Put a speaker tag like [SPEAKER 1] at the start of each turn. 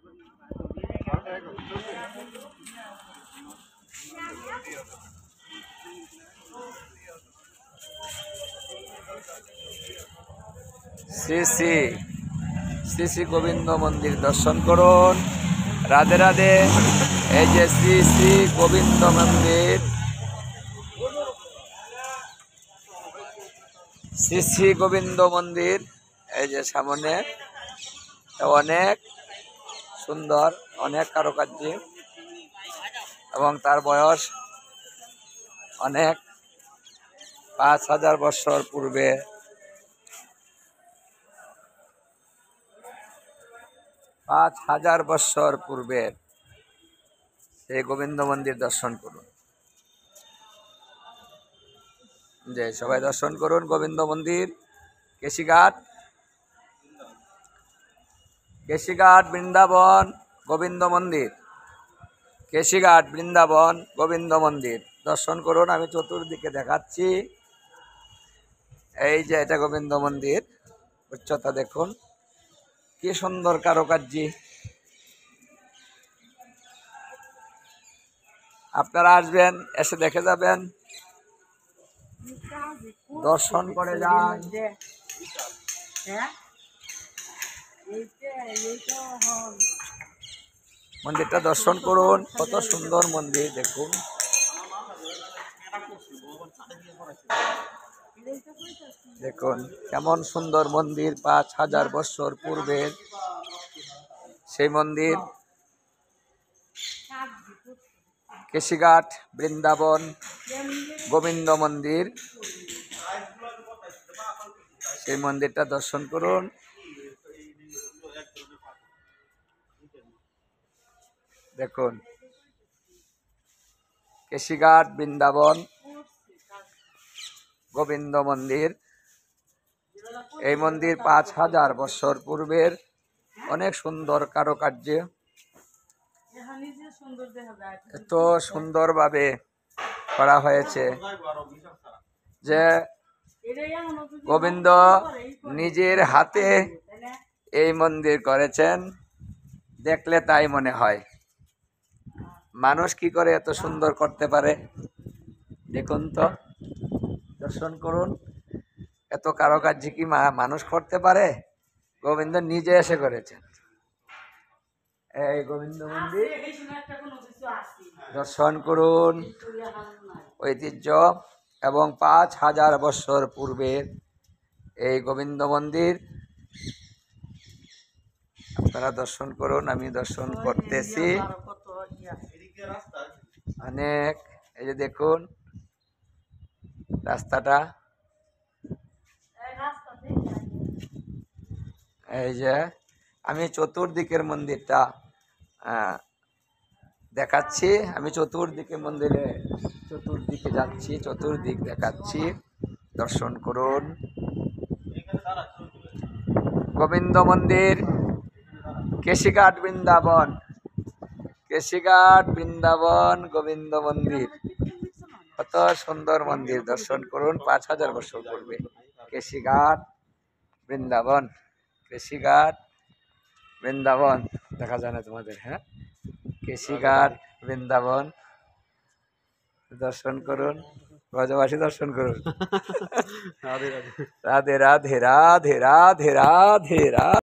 [SPEAKER 1] শ্রী শ্রী শ্রী শ্রী গোবিন্দ মন্দির দর্শন করুন। রাধে রাধে। এই যে শ্রী শ্রী গোবিন্দ মন্দির, শ্রী শ্রী গোবিন্দ মন্দির, এই যে সামনে অনেক সুন্দর, অনেক কারুকার্য, এবং তার বয়স অনেক 5000 বছর পূর্বে। 5000 বছর পূর্বে সেই গোবিন্দ মন্দির দর্শন করুন। যে সবাই দর্শন করুন গোবিন্দ মন্দির। কেশিঘাট, কেশিঘাট বৃন্দাবন গোবিন্দ মন্দির, কেশিঘাট বৃন্দাবন গোবিন্দ মন্দির দর্শন করুন। আমি চতুর্দিকে দেখাচ্ছি। এই যে এটা গোবিন্দ মন্দির, উচ্চতা দেখুন, কি সুন্দর কারুকার্য। আপনারা আসবেন, এসে দেখে যাবেন, দর্শন করে যান। মন্দিরটা দর্শন করুন, কত সুন্দর মন্দির দেখুন। দেখুন কেমন সুন্দর মন্দির, 5000 বছর পূর্বের সেই মন্দির। কেশিঘাট বৃন্দাবন গোবিন্দ মন্দির, সেই মন্দিরটা দর্শন করুন। দেখুন কেশিঘাট বৃন্দাবন গোবিন্দ মন্দির। এই মন্দির 5000 বছর পূর্বের, অনেক সুন্দর কারুকার্য, এত সুন্দরভাবে করা হয়েছে যে গোবিন্দ নিজের হাতে এই মন্দির করেছেন। দেখলে তাই মনে হয়, মানুষ কি করে এত সুন্দর করতে পারে। দেখুন তো, দর্শন করুন, এত কারুকার্য কি মানুষ করতে পারে? গোবিন্দ নিজে এসে করেছেন। এই গোবিন্দ মন্দির দর্শন করুন। ঐতিহ্য এবং 5000 বছর পূর্বের এই গোবিন্দ মন্দির আপনারা দর্শন করুন। আমি দর্শন করতেছি অনেক। এই যে দেখুন রাস্তাটা, এই যে আমি চতুর্দিকের মন্দিরটা দেখাচ্ছি। আমি চতুর্দিকে মন্দিরে চতুর্দিকে যাচ্ছি, চতুর্দিক দেখাচ্ছি, দর্শন করুন। গোবিন্দ মন্দির, কেশিঘাট বৃন্দাবন, কেশিঘাট বৃন্দাবন গোবিন্দ মন্দির, কত সুন্দর মন্দির, দর্শন করুন। 5000 বছর পূর্বে কেশিঘাট বৃন্দাবন, কেশিঘাট বৃন্দাবন দেখা যায় না তোমাদের? হ্যাঁ, কেশিঘাট বৃন্দাবন দর্শন করুন। ব্রজবাসী দর্শন করুন। রাধে রাধে রাধে রাধে রাধে রাধে।